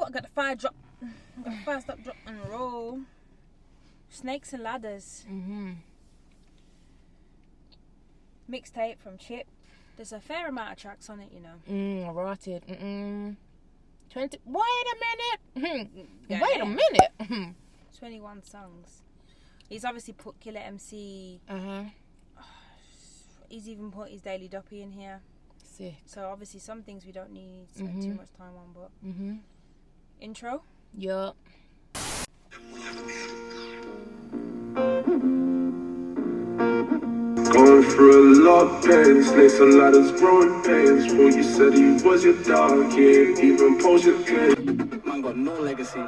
I got the fire drop. I got the fire stop, drop and roll. Snakes and Ladders. Mixtape from Chip. There's a fair amount of tracks on it, you know. I wrote it. 20. Wait a minute. Yeah, Wait a minute. 21 songs. He's obviously put Killer MC. He's even put his Daily Duppy in here. Sick. So obviously some things we don't need to spend too much time on, but intro. Yup. Going through a lot of pain, snakes and ladders, growing pains. Well, you said he was your dog, yeah, even post your kid. Man got no legacy.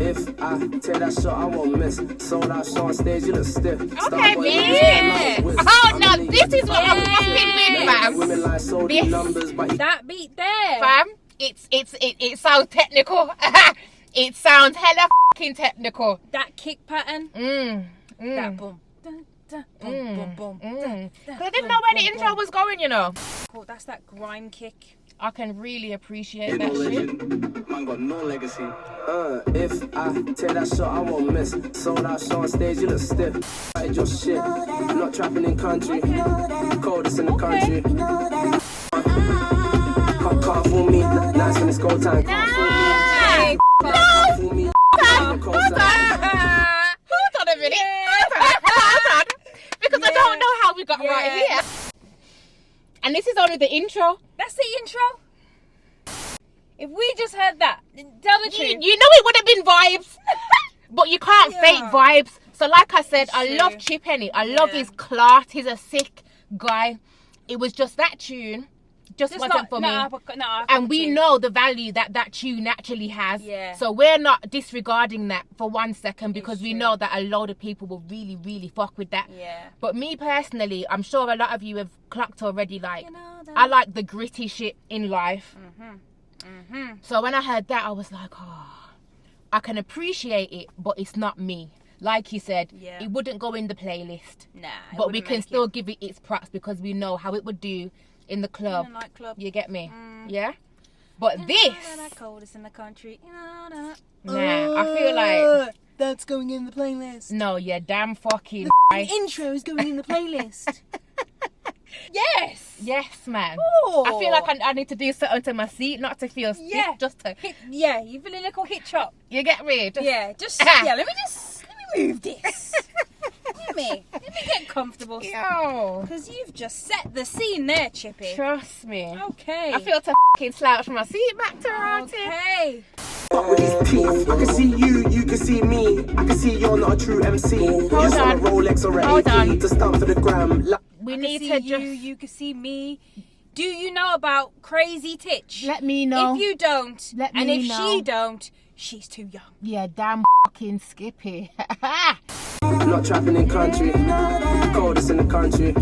If I take that shot, I won't miss. Sold out show on stage, you look stiff. Okay, bitch. Oh no, this is what I'm fucking with, fam. Like sold numbers, but that beat there, fam. It sounds technical. It sounds hella fucking technical. That kick pattern. That boom. Boom, boom, boom. Because I didn't know where the intro was going, you know. Oh, that's that grime kick. I can really appreciate that shit. Man got no legacy. If I take that shot, I won't miss. Sold out show on stage, you look stiff. Started your shit. Not trapping in country. Coldest in the country. Can't fool me. Nice when it's go time. Can't fool me. Can't fool me. Hold on a minute. Hold on. Because I don't know how we got right here. And this is only the intro. That's the intro. If we just heard that, tell the truth. You know it would have been vibes. But you can't fake vibes. So like I said, I love Chip Henny. I love his class. He's a sick guy. It was just that tune. Just wasn't for me. And we know the value that tune actually has. Yeah. So we're not disregarding that for 1 second because we know that a lot of people will really, really fuck with that. Yeah. But me personally, I'm sure a lot of you have clocked already, like, I like the gritty shit in life. So when I heard that, I was like, oh, I can appreciate it, but it's not me. Like you said, it wouldn't go in the playlist. Nah. But we can still give it its props because we know how it would do in the club. In the nightclub. You get me? Yeah? But this... coldest in the country. Nah, I feel like... That's going in the playlist. No, yeah, damn fucking... The intro is going in the playlist. Yes! Yes, man. Ooh. I feel like I need to do something to my seat, not to feel stiff, just to... you feel a little hit chop. You get me? Just, let me move this. Let me get comfortable. Yo. Because you've just set the scene there, Chippy. Trust me. Okay. I feel to fucking slouch from my seat back to around here. Okay. With his teeth, I can see you can see me. I can see you're not a true MC. Hold Just on. on a Rolex or Hold an on. AP to stamp for the gram. We I need can to see just... you can see me. Do you know about Crazy Titch? Let me know. If you don't, Let and me if know. she don't, she's too young. Yeah, damn fucking Skippy. Not trapping in country. Coldest in the country.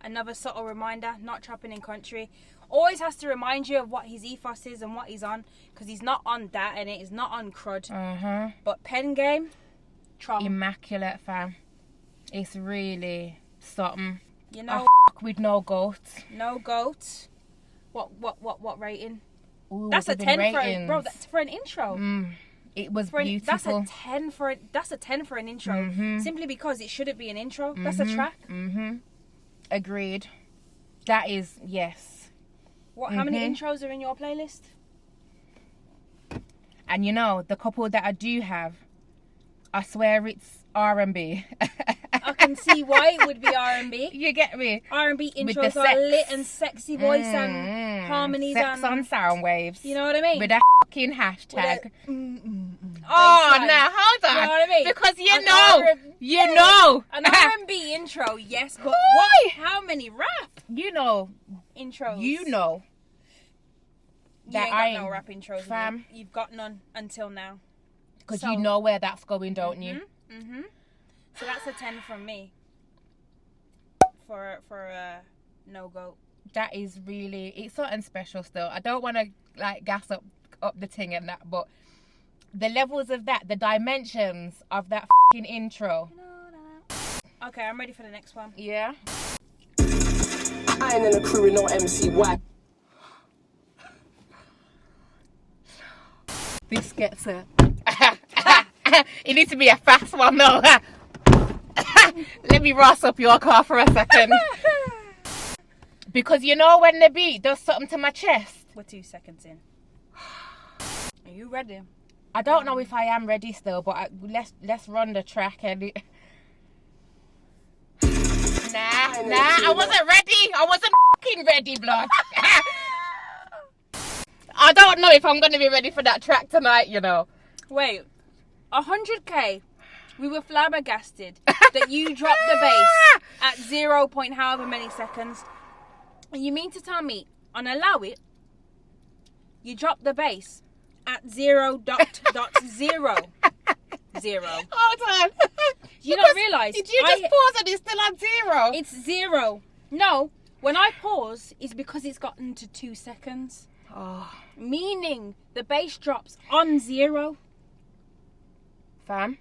Another subtle reminder, not trapping in country. Always has to remind you of what his ethos is and what he's on. Because he's not on that and it is not on crud. But pen game, trauma. Immaculate, fam. It's really something. You know, with no goats. no goat. What rating? Ooh, That's a we're 10 giving for ratings. bro. That's for an intro. It was That's beautiful. a 10 for an intro. Simply because it shouldn't be an intro. That's a track. Agreed. That is, yes. How many intros are in your playlist? And you know, the couple that I do have, I swear it's R&B. I can see why it would be R&B. You get me? R&B With intros the are sex. lit and sexy voice and harmonies Sex and on sound waves. you know what I mean? With a fucking hashtag. Baseline. Oh, now hold on. You know what I mean? Because An you know. An R&B intro, yes, but Why? how many rap You know. intros? You know. You that ain't I got no rap intros, fam. You've got none until now. Because So- you know where that's going, don't you? So that's a 10 from me. For no goat. That is really, it's something special still. I don't want to like gas up the thing and that, but the levels of that, the dimensions of that fucking intro. Okay, I'm ready for the next one. Yeah. I ain't in a crew with no MC. Why? This gets a... It needs to be a fast one though. Let me ross up your car for a second. Because you know when the beat does something to my chest. We're 2 seconds in. Are you ready? I don't know if I am ready still, but let's run the track and it... Nah, I wasn't ready. I wasn't fucking ready, blood. I don't know if I'm going to be ready for that track tonight, you know. Wait, 100k, we were flabbergasted that you dropped the bass at 0. However many seconds. And you mean to tell me, on Allow It, you dropped the bass at 0.00. Hold on. You don't realise? Did you just pause and it's still on 0? It's 0. No, when I pause, it's because it's gotten to 2 seconds. Oh. Meaning the bass drops on 0. Fam?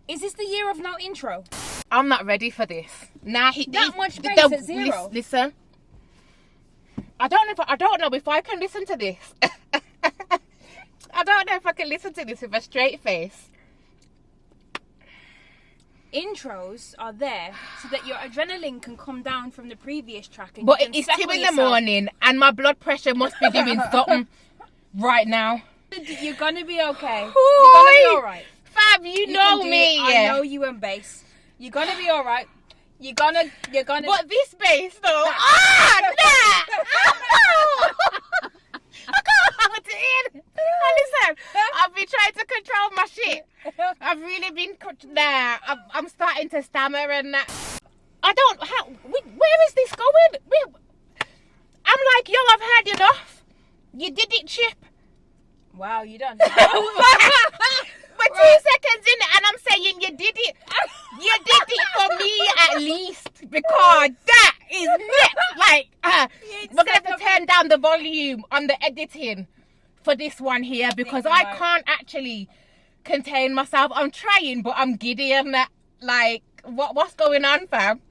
Is this the year of no intro? I'm not ready for this. Nah, that much bass at 0. Listen. I don't know if I can listen to this. I don't know if I can listen to this with a straight face. Intros are there so that your adrenaline can come down from the previous track. And but it's 2 in the morning and my blood pressure must be doing something right now. You're gonna be okay. You're gonna be alright. Fab, you know me. I know you and bass. You're gonna be alright. You're gonna. But this bass though. Ah, nah. I can't hold it in. Listen, I've been trying to control my shit. I've really been, I'm starting to stammer and that. Where is this going? I'm like, yo, I've had enough. You did it, Chip. Wow, you done. We're 2 seconds in and I'm saying you did it. You did it for me at least. Because that is next. Like, we're going to have to turn down the volume on the editing for this one here because I can't actually contain myself. I'm trying, but I'm giddy and that. Like, what's going on, fam?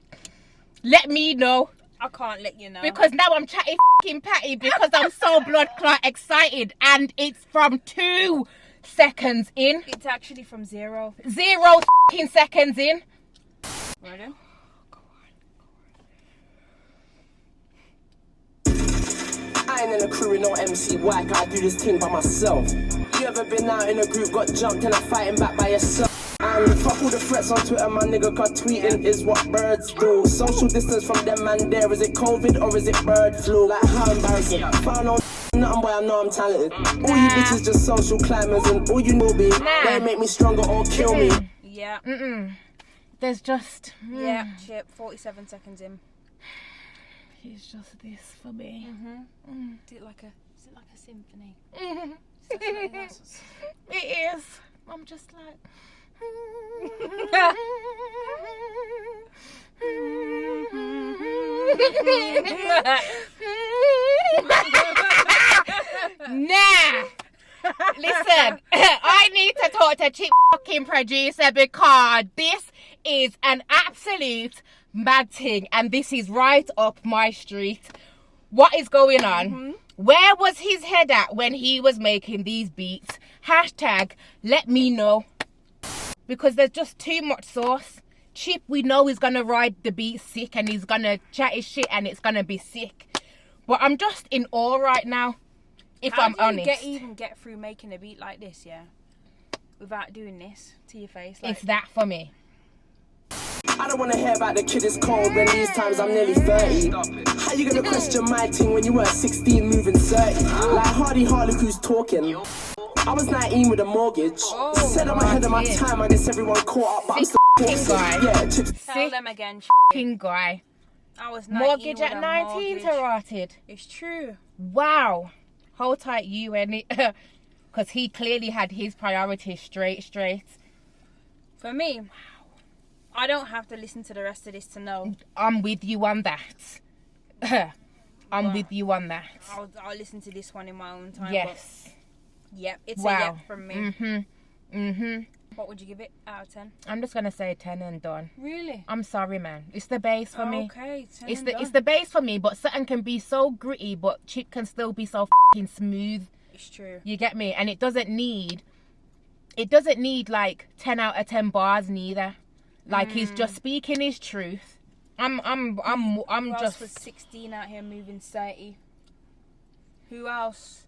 Let me know. I can't let you know. Because now I'm chatting f***ing patty because I'm so blood clot excited and it's from 2 seconds in. It's actually from 0. 0 f***ing seconds in. Ready? I ain't in a crew with no MC whack, I do this thing by myself. You ever been out in a group, got jumped and I'm fighting back by yourself? And fuck all the threats on Twitter, my nigga, cause tweeting is what birds do. Social distance from them man there, is it COVID or is it bird flu? Like how embarrassing, found on nothing boy, I know I'm talented. All you bitches just social climbers and all you know be, they make me stronger or kill me. Yeah. There's just... Yeah, Chip, 47 seconds in. It's just this for me. Is it like a symphony? It is. I'm just like... Nah. Listen, I need to talk to Chip fucking producer because this is an absolute mad thing and this is right up my street. What is going on? Where was his head at when he was making these beats? Hashtag let me know. Because there's just too much sauce. Chip, we know he's gonna ride the beat sick and he's gonna chat his shit and it's gonna be sick. But I'm just in awe right now, if I'm honest. How do you even get through making a beat like this, yeah? Without doing this to your face? Like... It's that for me. I don't wanna hear about the kid is cold when these times I'm nearly 30. How you gonna question my thing when you were 16 moving 30? Like Hardy Harlock who's talking. I was 19 with a mortgage. Said I'm ahead of my time, I guess everyone caught up, but I'm still guy. Yeah, Chips. Tell them again, King guy. I was 19 mortgage at 19 to rotted. It's true. Wow. Hold tight you and it. Because he clearly had his priorities straight. For me, I don't have to listen to the rest of this to know. I'm with you on that. I'm with you on that. I'll listen to this one in my own time. Yes. Yep, it's a yep from me. Mm-hmm. What would you give it out of 10? I'm just gonna say 10 and done. Really? I'm sorry, man. It's the bass for me. Okay, 10 it's the bass for me, but something can be so gritty, but Chip can still be so fucking smooth. It's true. You get me? And it doesn't need like 10 out of 10 bars neither. Like he's just speaking his truth. I'm Who else just was 16 out here moving 30? Who else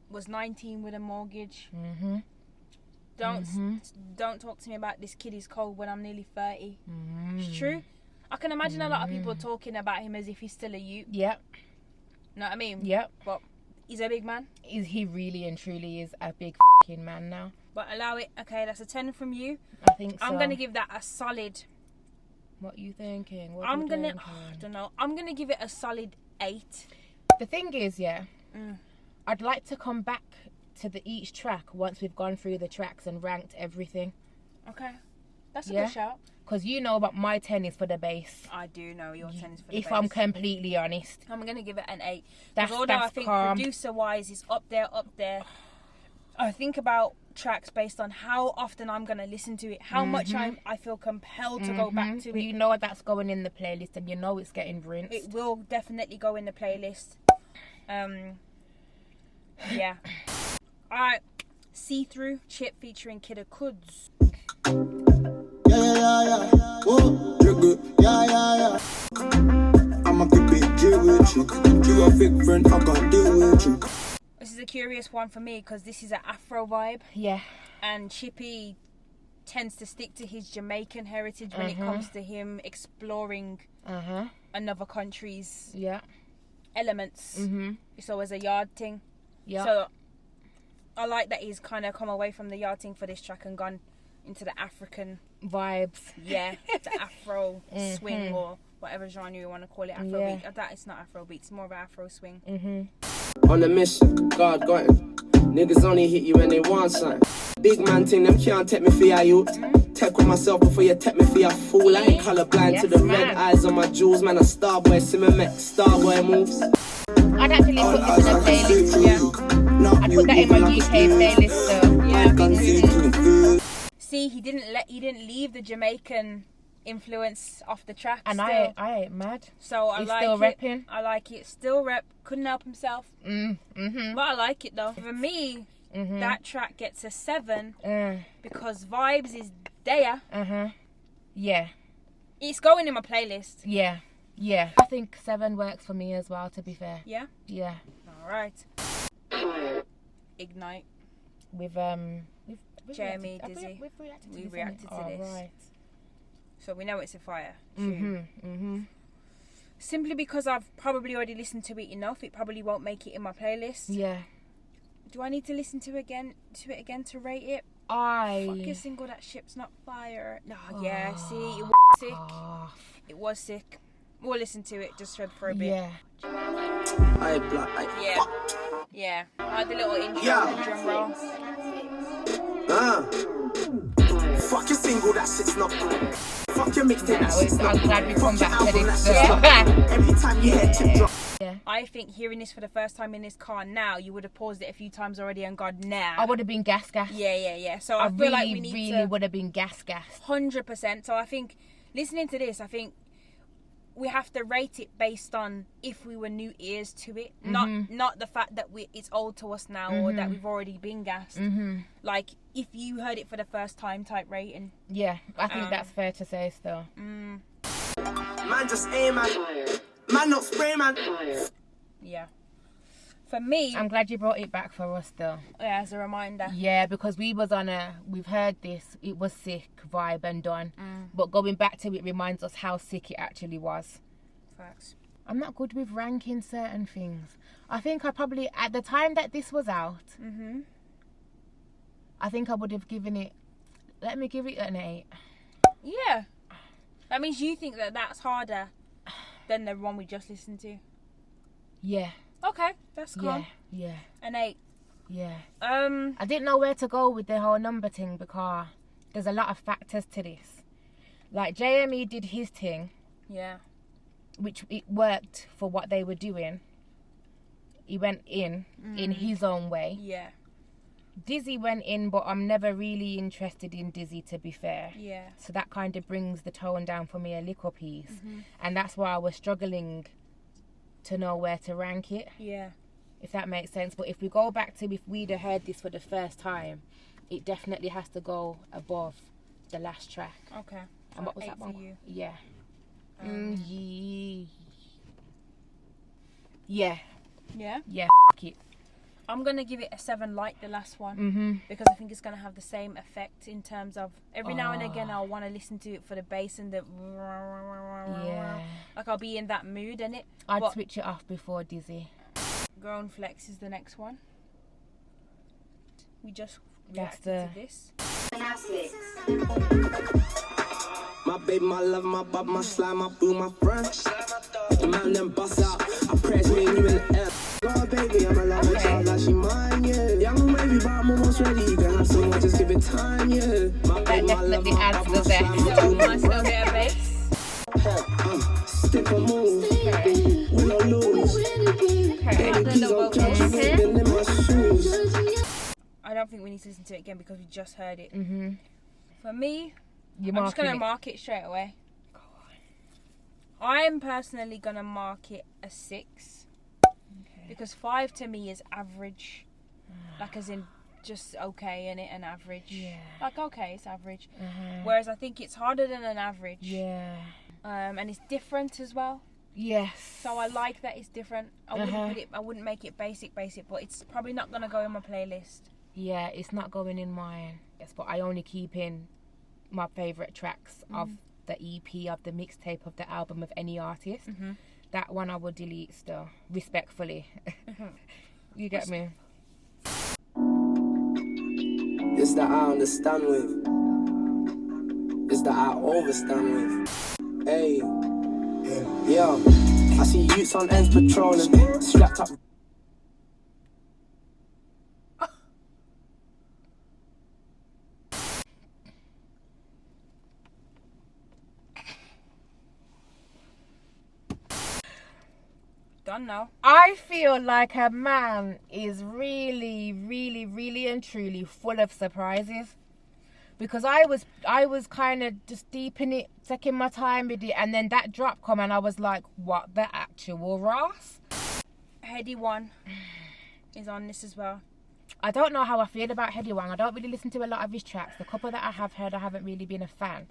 was 19 with a mortgage? Don't talk to me about this kid is cold when I'm nearly 30. It's true. I can imagine a lot of people talking about him as if he's still a youth. Yep. Know what I mean? Yep. But he's a big man. He really and truly is a big f***ing man now. But allow it. Okay, that's a 10 from you. I think so. I'm going to give that a solid... What you thinking? I don't know. I'm going to give it a solid 8. The thing is, I'd like to come back to each track once we've gone through the tracks and ranked everything. Okay. That's a good shout. Because you know about my 10 is for the bass. I do know your 10 is for the bass. If I'm completely honest. I'm going to give it an 8. Although I think producer-wise it's up there. I think about tracks based on how often I'm going to listen to it, how much I feel compelled to go back to it. You know that's going in the playlist and you know it's getting rinsed. It will definitely go in the playlist. Yeah. Alright. See-Through, Chip featuring Kidda Kuds. Yeah. Whoa, you're good. Yeah. I'm a big deal with you. You a fake friend, I can't deal with you. This is a curious one for me because this is an Afro vibe. Yeah. And Chippy tends to stick to his Jamaican heritage when it comes to him exploring another country's elements. It's always a yard thing. Yeah. So I like that he's kind of come away from the yard thing for this track and gone into the African vibes. Yeah, the Afro swing or whatever genre you want to call it. Afrobeat. That it's not Afrobeat. It's more of an Afro swing. On a mission, God got him. Niggas only hit you when they want something. Big man thing, them can't take me for your youth. Take with myself before you take me for your fool. I ain't colourblind to the red eyes on my jewels. Man, a star boy, see me make star boy moves. I'd actually put this in a playlist, I'd put that in my UK playlist though. Yeah. See, he didn't leave the Jamaican influence off the track. And still. I ain't mad. So He's still repping. I like it. Still rep. Couldn't help himself. But I like it though. For me, that track gets a 7 because vibes is there. Yeah. It's going in my playlist. Yeah. I think 7 works for me as well, to be fair. Yeah? Yeah. Alright. Ignite. With Jeremy, Dizzy. We reacted to this. Right. So we know it's a fire. Simply because I've probably already listened to it enough, it probably won't make it in my playlist. Yeah. Do I need to listen to it again to rate it? Fucking single that ship's not fire. No, yeah, see, it was sick. It was sick. We'll listen to it just for a bit. Yeah. Yeah. I had the little intro and the drum roll. Fuck your single, that shit's not. Fuck your mixtape, that shit's not. I'm glad we come back to this. Every time you hear Chip drop. Yeah. I think hearing this for the first time in this car now, you would have paused it a few times already and gone, nah. I would have been gas. Yeah. So I feel like we need would have been gas. 100%. So I think listening to this, I think we have to rate it based on if we were new ears to it, not the fact that it's old to us now or that we've already been gassed. Like if you heard it for the first time type rating. Yeah, I think that's fair to say still. Man just aim man not spray man. Yeah. For me, I'm glad you brought it back for us though. Yeah, as a reminder. Yeah, because we've heard this, it was sick vibe and done. But going back to it reminds us how sick it actually was. Facts. I'm not good with ranking certain things. I think I probably, at the time that this was out, I think I would have given it, let me give it an 8. Yeah. That means you think that that's harder than the one we just listened to. Yeah. Okay, that's cool. Yeah. An 8. Yeah. I didn't know where to go with the whole number thing because there's a lot of factors to this. Like JME did his thing. Yeah. Which it worked for what they were doing. He went in his own way. Yeah. Dizzy went in, but I'm never really interested in Dizzy, to be fair. Yeah. So that kind of brings the tone down for me a little piece. And that's why I was struggling to know where to rank it. Yeah. if that makes sense. But if we go back to if we'd have heard this for the first time, it definitely has to go above the last track. Okay. And what was that one? You. Yeah. Yeah. Yeah? It. I'm going to give it a 7 like the last one. Mm-hmm. Because I think it's going to have the same effect in terms of every now and again I'll want to listen to it for the bass and the... Yeah. Like I'll be in that mood, innit? I'd switch it off before Dizzy. Grown Flex is the next one. We just That's reacted to this. My baby, my love, my bub, my slime, my boo, my friend. The man them bust out. I press me and you in the air. God, baby, I'm a lover, child, like she mine, yeah. Young and wavy, but I'm almost ready. You can have someone, just give it time, yeah. My baby, my love, my bub, my slime, my boo, my Still get a bass. Stick or move, win or lose. Baby, please don't catch me slipping in my shoes. I don't think we need to listen to it again because we just heard it. Mm-hmm. For me, I'm just going to mark it straight away. I'm personally going to mark it a 6. Okay. Because 5 to me is average. Like as in just okay, and an average. Yeah. Like okay, it's average. Whereas I think it's harder than an average. Yeah. And it's different as well. Yes. So I like that it's different. I wouldn't make it basic, but it's probably not going to go in my playlist. Yeah, it's not going in mine. Yes, but I only keep in my favourite tracks of the EP, of the mixtape, of the album, of any artist. That one I would delete still, respectfully. You get me? It's that I understand with. It's that I overstand with. Hey, yeah. I see youths on ends patrolling, strapped up. Done now. I feel like a man is really, really, really and truly full of surprises. Because I was kind of just deep in it, taking my time with it, and then that drop come and I was like, what the actual Ross? Heady One is on this as well. I don't know how I feel about Heady One. I don't really listen to a lot of his tracks. The couple that I have heard, I haven't really been a fan.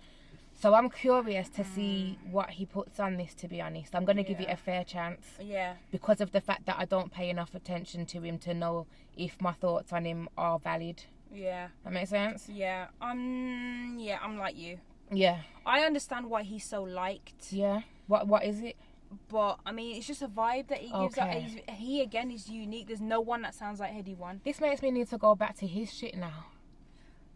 So I'm curious to see what he puts on this, to be honest. I'm going to give it a fair chance. Yeah. Because of the fact that I don't pay enough attention to him to know if my thoughts on him are valid. Yeah. That makes sense? Yeah. I'm like you. Yeah. I understand why he's so liked. Yeah. What is it? But, I mean, it's just a vibe that he gives out. He, again, is unique. There's no one that sounds like Heady One. This makes me need to go back to his shit now.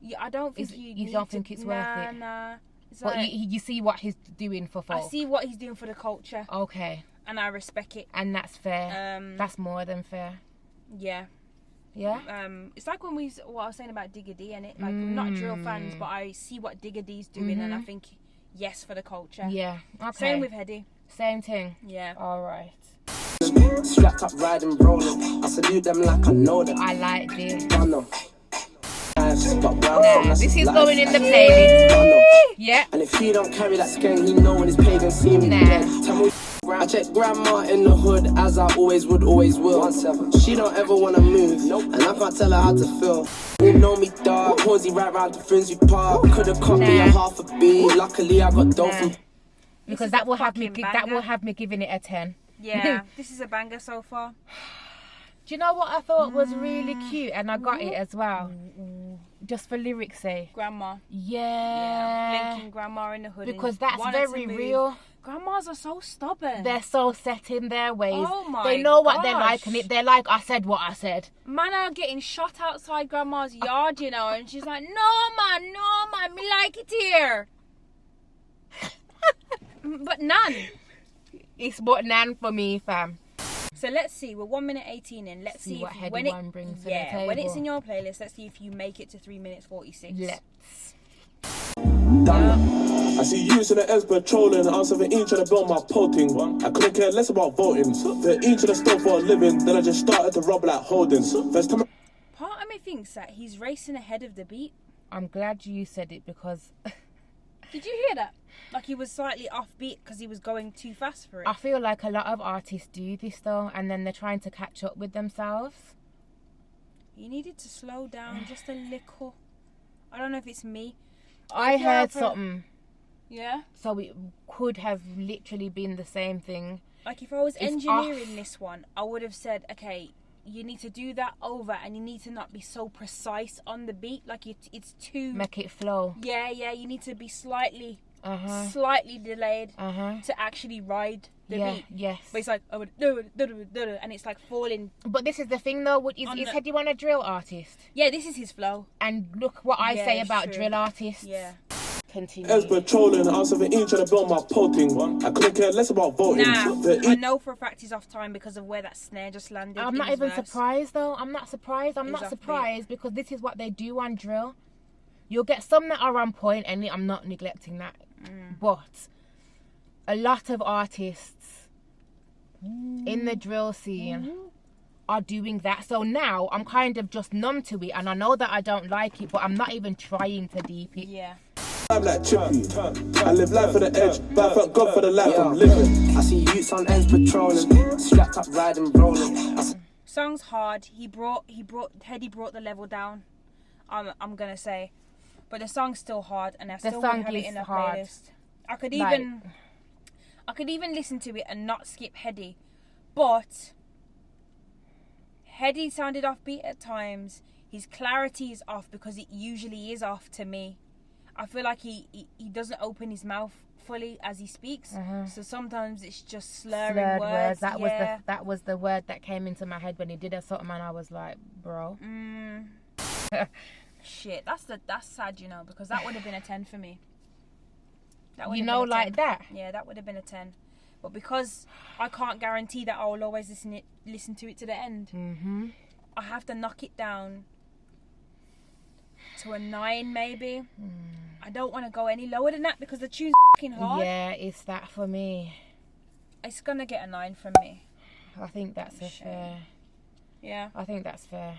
Yeah, I don't think you don't think it's worth it? Nah. But like, you see what he's doing for folk? I see what he's doing for the culture. Okay. And I respect it. And that's fair. That's more than fair. Yeah. Yeah? It's like when what I was saying about Digga D, and it like we're not drill fans, but I see what Digga D's doing, and I think yes for the culture. Yeah. Okay. Same with Heady. Same thing. Yeah. All right. Strapped up, riding, rolling. I salute them like I know them. I like this. This is going in the playlist. Yeah. And if he don't carry that skeng, he know when his pagan see me dead. I check grandma in the hood as I always would, always will. She don't ever wanna move, and I can't tell her how to feel. You know me, dog. Horsey right round the Frinzy Park. Could've caught me a half a B. Luckily I got dope from. Because that will have me giving it a 10. Yeah. This is a banger so far. Do you know what I thought was really cute, and I got it as well, just for lyrics' sake? Grandma. Yeah. Linking grandma in the hood. Because that's very real. Grandmas are so stubborn. They're so set in their ways. Oh my They know what they're like, and they're like, I said what I said. Man are getting shot outside grandma's yard, you know, and she's like, no man, me like it here. But none. It's but none for me, fam. So let's see, we're 1 minute 18 in. Let's see what if, Heady when One brings to the table. when it's in your playlist, let's see if you make it to 3 minutes 46. Let's. I see youths in the ends patrolling. I'm 17 trying to build my potting. I couldn't care less about voting. 13 to the store for a living. Then I just started to rob like holdings. First time. Part of me thinks that he's racing ahead of the beat. I'm glad you said it, because Did you hear that? Like he was slightly offbeat because he was going too fast for it. I feel like a lot of artists do this though, and then they're trying to catch up with themselves. You needed to slow down just a little. I don't know if it's me. I heard something. Yeah? So it could have literally been the same thing. Like if I was engineering this one, I would have said, okay, you need to do that over and you need to not be so precise on the beat. Like it's too... Make it flow. Yeah, you need to be slightly delayed to actually ride the beat. Yes. But it's like, oh, and it's like falling. But this is the thing though, is Heady One a drill artist? Yeah, this is his flow. And look what I say about drill artists. Yeah. Continue. As patrolling, I'm 17 trying to build my potting. I couldn't care less about voting. I know for a fact he's off time because of where that snare just landed. I'm not even surprised though. I'm not surprised because this is what they do on drill. You'll get some that are on point, and I'm not neglecting that. But a lot of artists in the drill scene are doing that. So now I'm kind of just numb to it, and I know that I don't like it, but I'm not even trying to deep it. Yeah. I'm like Chippy. I live life for the edge, but I thank God for the life I'm living. I see youths on ends patrolling, strapped up riding, rolling. Song's hard. Heady brought the level down. I'm gonna say, but the song's still hard, and I still would have it in a playlist. I could even listen to it and not skip Heady, but Heady sounded offbeat at times. His clarity is off because it usually is off to me. I feel like he doesn't open his mouth fully as he speaks, so sometimes it's just slurring words. That was the word that came into my head when he did a something, and I was like, bro. Shit, that's sad, you know, because that would have been a 10 for me. That you know, like that. Yeah, that would have been a 10. But because I can't guarantee that I will always listen to it to the end, I have to knock it down to a 9 maybe. I don't want to go any lower than that because the tune's fucking hard. Yeah, it's that for me. It's gonna get a 9 from me. I think that's fair. Yeah. I think that's fair.